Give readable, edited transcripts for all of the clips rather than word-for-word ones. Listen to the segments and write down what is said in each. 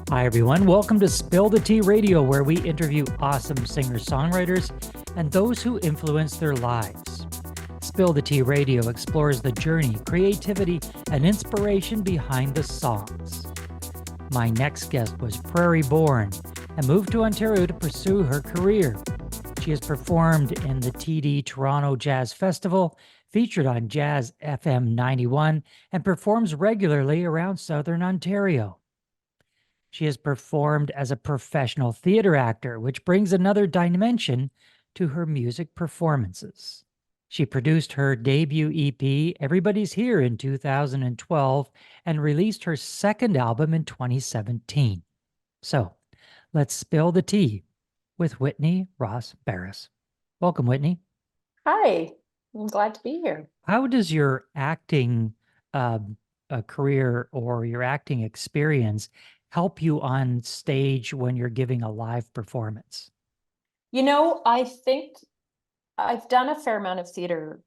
Hi, everyone. Welcome to Spill the Tea Radio, where we interview awesome singer-songwriters and those who influence their lives. Spill the Tea Radio explores the journey, creativity, and inspiration behind the songs. My next guest was Prairie-born and moved to Ontario to pursue her career. She has performed in the TD Toronto Jazz Festival, featured on Jazz FM 91, and performs regularly around Southern Ontario. She has performed as a professional theater actor, which brings another dimension to her music performances. She produced her debut EP, Everybody's Here, in 2012 and released her second album in 2017. So, let's spill the tea with Whitney Ross-Barris. Welcome, Whitney. Hi, I'm glad to be here. How does your acting career or your acting experience help you on stage when you're giving a live performance? I think I've done a fair amount of theater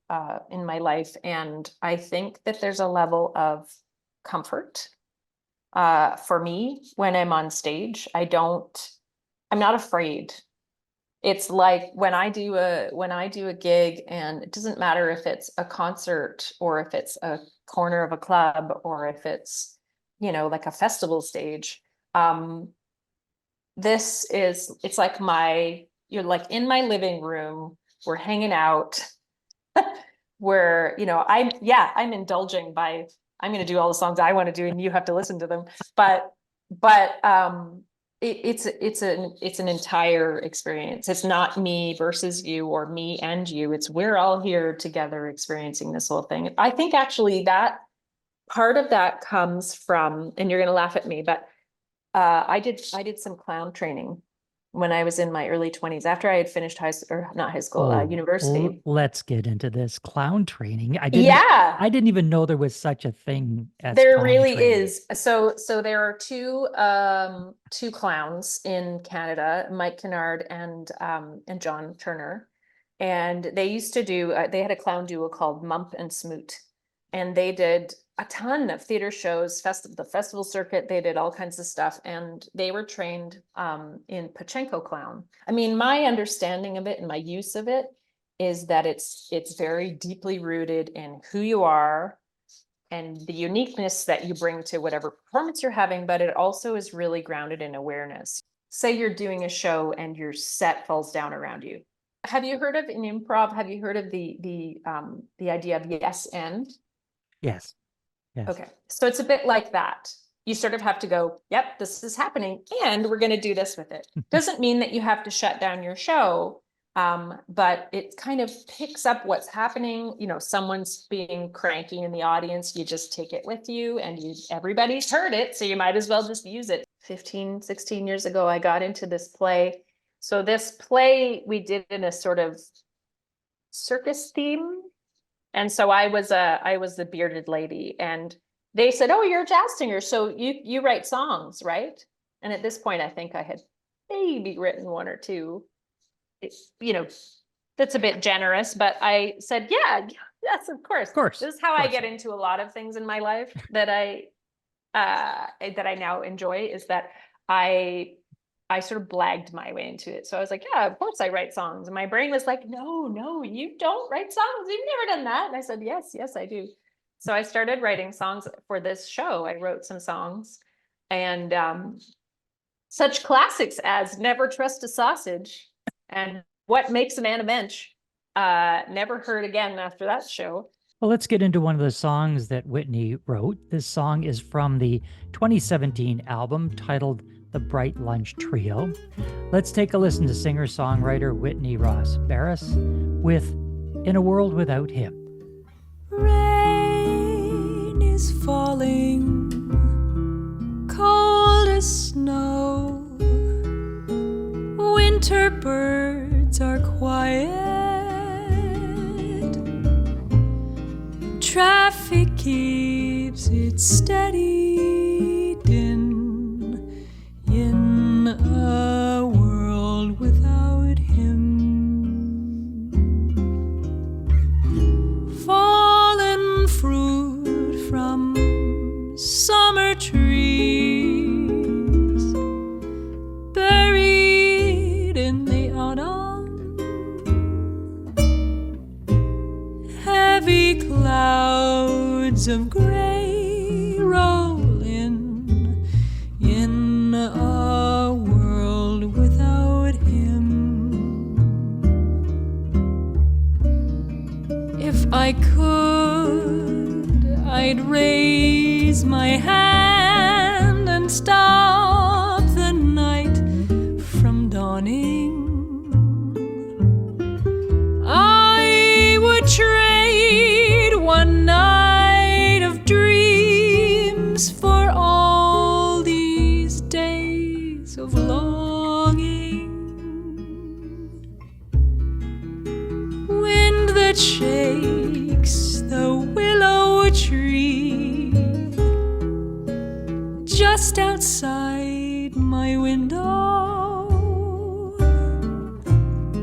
in my life, and I think that there's a level of comfort for me when I'm on stage. I'm not afraid. It's like when I do a gig, and it doesn't matter if it's a concert or if it's a corner of a club or if it's like a festival stage. It's like you're like in my living room, we're hanging out, where, I'm indulging by, I'm going to do all the songs I want to do and you have to listen to them. But it's an entire experience. It's not me versus you or me and you. It's we're all here together experiencing this whole thing. I think actually that part of that comes from, and you're going to laugh at me, but I did some clown training when I was in my early 20s, after I had finished university. Let's get into this clown training. I didn't even know there was such a thing as there really training. is. So there are two clowns in Canada, Mike Kennard and John Turner, and they used to do. They had a clown duo called Mump and Smoot, and they did a ton of theater shows, the festival circuit. They did all kinds of stuff, and they were trained in Pachenko clown. I mean, my understanding of it and my use of it is that it's very deeply rooted in who you are and the uniqueness that you bring to whatever performance you're having, but it also is really grounded in awareness. Say you're doing a show and your set falls down around you. Have you heard of, in improv, have you heard of the idea of yes and? Yes. Okay, so it's a bit like that. You sort of have to go, yep, this is happening, and we're going to do this with it. Doesn't mean that you have to shut down your show, but it kind of picks up what's happening. Someone's being cranky in the audience, you just take it with you, and everybody's heard it, so you might as well just use it. 15, 16 years ago, I got into this play. So this play we did in a sort of circus theme. And so I was the bearded lady, and they said, "Oh, you're a jazz singer, so you write songs, right?" And at this point, I think I had maybe written one or two. That's a bit generous, but I said, "Yeah, yes, of course. This is how I get into a lot of things in my life that I now enjoy. Is that I sort of blagged my way into it. So I was like, yeah, of course I write songs. And my brain was like, no, you don't write songs. You've never done that. And I said, yes, I do. So I started writing songs for this show. I wrote some songs, and such classics as Never Trust a Sausage and What Makes a Man a Mensch. Never heard again after that show. Well, let's get into one of the songs that Whitney wrote. This song is from the 2017 album titled The Bright Lunch Trio. Let's take a listen to singer-songwriter Whitney Ross-Barris with In a World Without Him. Rain is falling, cold as snow. Winter birds are quiet. Traffic keeps it steady in a world without him. Fallen fruit from summer trees I'd raise my hand and stop the night from dawning. I would trade one night of dreams for all these days of longing. Wind that shakes the willow tree just outside my window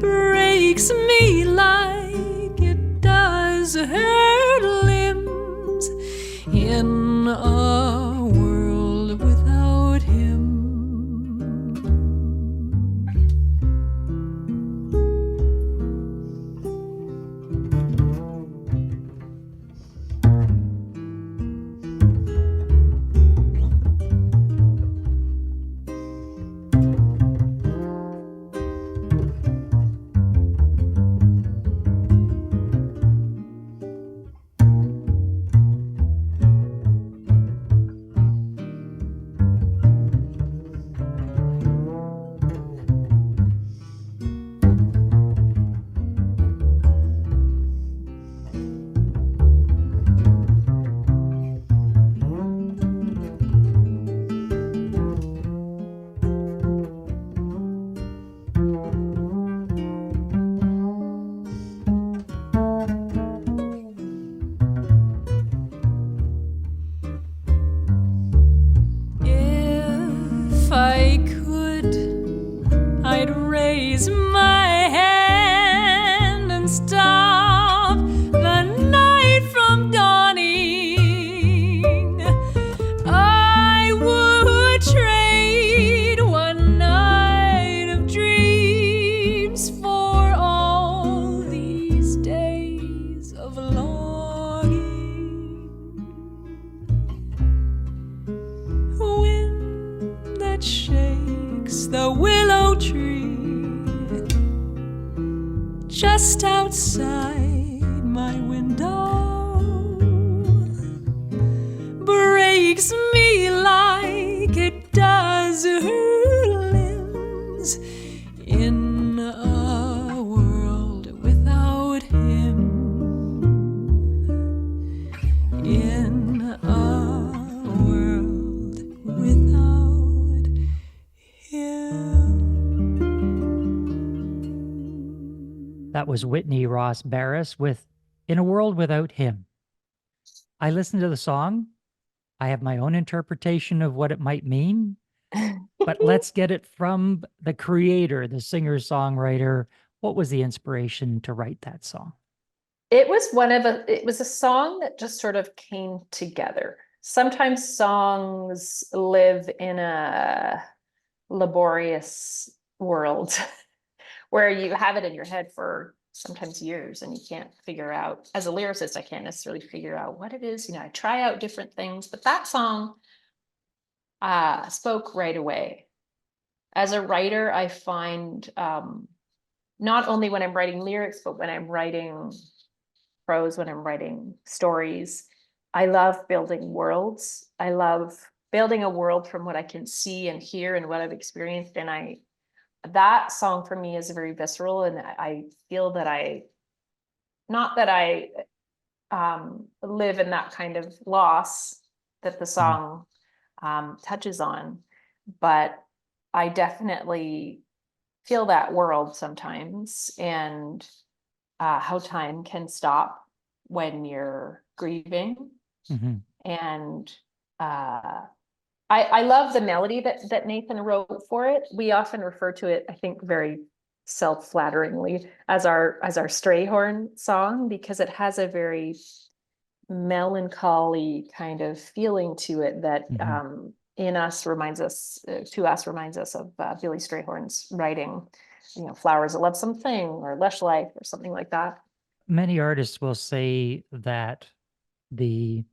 breaks me like it does her limbs in a world without him. If I could, I'd raise my hand and stop the night from dawning. I would trade one night of dreams for all these days of longing. Wind that shakes the willow tree just outside my window breaks me like it does her limbs in a world without him. In a world without him. That was Whitney Ross-Barris with In a World Without Him. I listened to the song. I have my own interpretation of what it might mean, but let's get it from the creator, the singer-songwriter. What was the inspiration to write that song? It was a song that just sort of came together. Sometimes songs live in a laborious world where you have it in your head for sometimes years and you can't figure out, as a lyricist, I can't necessarily figure out what it is. I try out different things, but that song spoke right away. As a writer, I find not only when I'm writing lyrics, but when I'm writing prose, when I'm writing stories, I love building worlds. I love building a world from what I can see and hear and what I've experienced. And that song for me is very visceral, and I feel that not that I live in that kind of loss that the song touches on, but I definitely feel that world sometimes, and how time can stop when you're grieving. And I love the melody that Nathan wrote for it. We often refer to it, I think, very self-flatteringly as our Strayhorn song, because it has a very melancholy kind of feeling to it that reminds us of Billy Strayhorn's writing, Flowers That Love Something or Lush Life or something like that. Many artists will say that the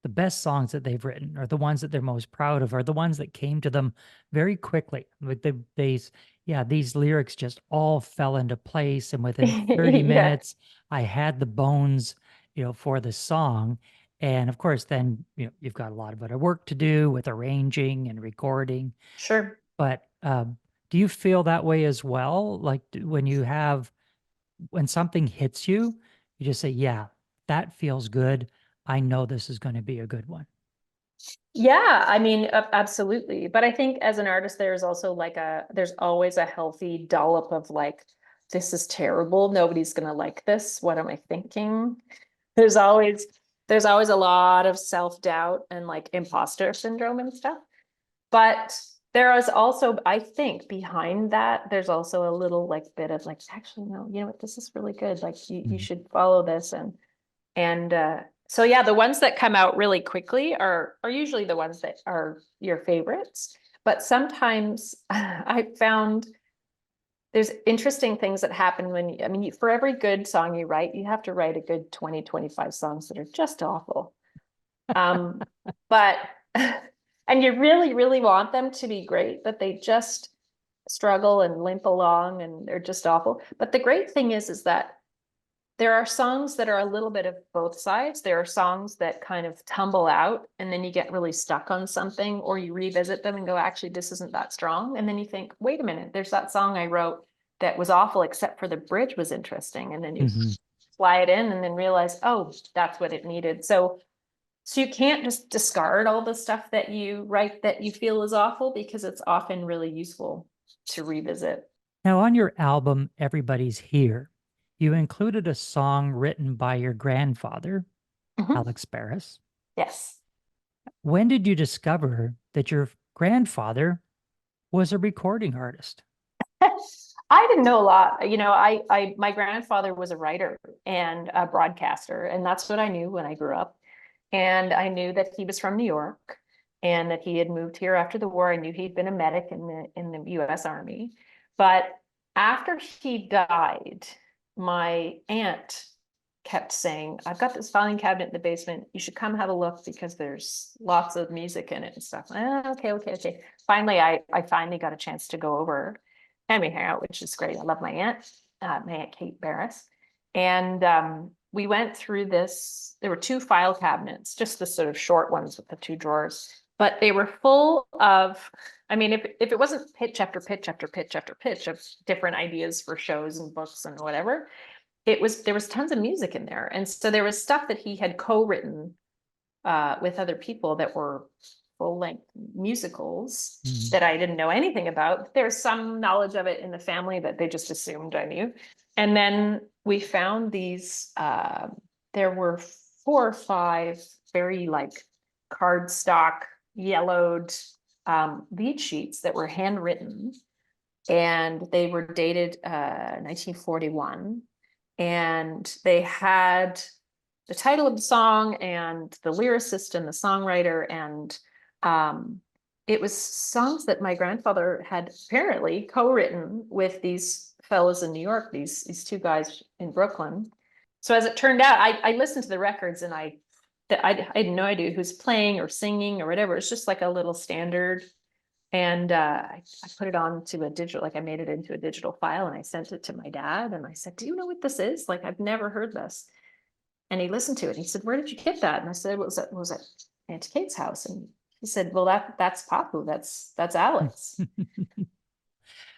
best songs that they've written, or the ones that they're most proud of, are the ones that came to them very quickly. Like these lyrics just all fell into place, and within 30 minutes, I had the bones, for the song. And of course, then you've got a lot of other work to do with arranging and recording. Sure. But do you feel that way as well? Like when something hits you, you just say, yeah, that feels good. I know this is going to be a good one. Yeah, I mean, absolutely. But I think as an artist, there's also there's always a healthy dollop of like, this is terrible. Nobody's gonna like this. What am I thinking? There's always a lot of self-doubt and like imposter syndrome and stuff. But there is also, I think, behind that, there's also a little like bit of like, actually, no, you know what, this is really good. Like you should follow this. And so yeah, the ones that come out really quickly are usually the ones that are your favorites. But sometimes I found there's interesting things that happen for every good song you write, you have to write a good 20, 25 songs that are just awful. But, and you really, really want them to be great, but they just struggle and limp along and they're just awful. But the great thing is that there are songs that are a little bit of both sides. There are songs that kind of tumble out and then you get really stuck on something, or you revisit them and go, actually, this isn't that strong. And then you think, wait a minute, there's that song I wrote that was awful, except for the bridge was interesting. And then you fly it in and then realize, oh, that's what it needed. So you can't just discard all the stuff that you write that you feel is awful, because it's often really useful to revisit. Now, on your album, Everybody's Here, you included a song written by your grandfather, Alex Barris. Yes. When did you discover that your grandfather was a recording artist? I didn't know a lot. My grandfather was a writer and a broadcaster, and that's what I knew when I grew up. And I knew that he was from New York and that he had moved here after the war. I knew he'd been a medic in the US Army. But after he died, my aunt kept saying, I've got this filing cabinet in the basement. You should come have a look because there's lots of music in it and stuff. Okay. Finally, I finally got a chance to go over and we hang out, which is great. I love my aunt Kate Barris. And we went through this. There were 2 file cabinets, just the sort of short ones with the 2 drawers, but they were full of, if it wasn't pitch after pitch after pitch after pitch of different ideas for shows and books and whatever, there was tons of music in there. And so there was stuff that he had co-written with other people that were full-length musicals that I didn't know anything about. There's some knowledge of it in the family that they just assumed I knew. And then we found these, there were 4 or 5 very like cardstock yellowed lead sheets that were handwritten, and they were dated 1941. And they had the title of the song and the lyricist and the songwriter. And it was songs that my grandfather had apparently co-written with these fellows in New York, these 2 guys in Brooklyn. So as it turned out, I listened to the records and I had no idea who's playing or singing or whatever. It's just like a little standard. And I put it on to a digital, like I made it into a digital file and I sent it to my dad. And I said, do you know what this is? Like, I've never heard this. And he listened to it. And he said, where did you get that? And I said, it was at Auntie Kate's house. And he said, well, that's Papu. That's Alex.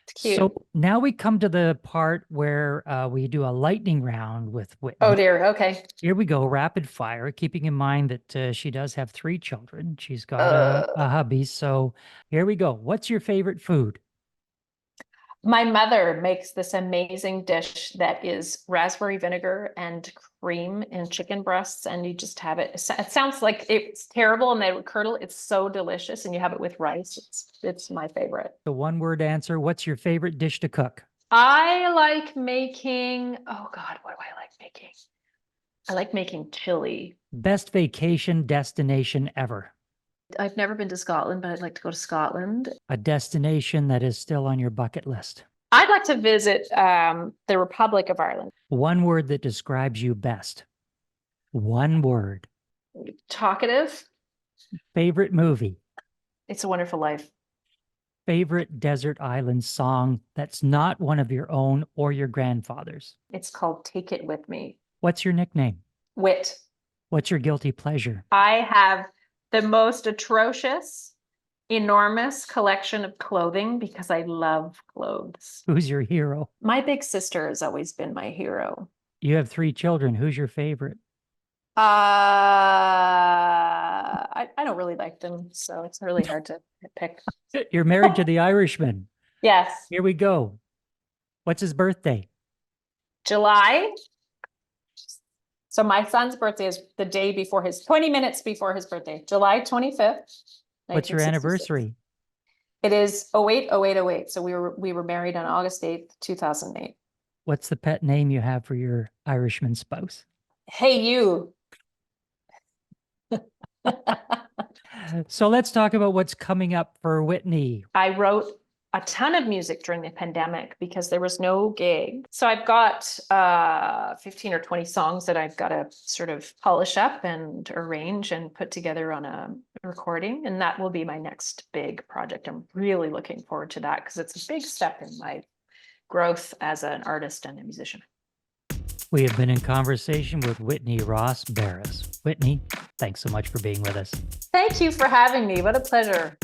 It's cute. So now we come to the part where we do a lightning round with Whitney. Oh dear. Okay. Here we go, rapid fire, keeping in mind that she does have 3 children. She's got a hubby. So here we go. What's your favorite food? My mother makes this amazing dish that is raspberry vinegar and cream and chicken breasts, and you just have it. It sounds like it's terrible and they would curdle. It's so delicious, and you have it with rice. It's my favorite. The 1-word answer. What's your favorite dish to cook? I like making, oh God, what do I like making? I like making chili. Best vacation destination ever? I've never been to Scotland, but I'd like to go to Scotland. A destination that is still on your bucket list? I'd like to visit the Republic of Ireland. 1 word that describes you best? 1 word. Talkative. Favorite movie? It's a Wonderful Life. Favorite desert island song that's not one of your own or your grandfather's? It's called Take It With Me. What's your nickname? Wit. What's your guilty pleasure? I have the most atrocious, enormous collection of clothing because I love clothes. Who's your hero? My big sister has always been my hero. You have 3 children. Who's your favorite? I don't really like them, so it's really hard to pick. You're married to the Irishman. Yes, Here we go. What's his birthday? July. So my son's birthday is the day before 20 minutes before his birthday, July 25th. What's your 1966. anniversary? It is 080808. So we were married on August 8th, 2008. What's the pet name you have for your Irishman spouse? Hey, you. So let's talk about what's coming up for Whitney. I wrote a ton of music during the pandemic because there was no gig. So I've got 15 or 20 songs that I've got to sort of polish up and arrange and put together on a recording. And that will be my next big project. I'm really looking forward to that because it's a big step in my growth as an artist and a musician. We have been in conversation with Whitney Ross-Barris. Whitney, thanks so much for being with us. Thank you for having me. What a pleasure.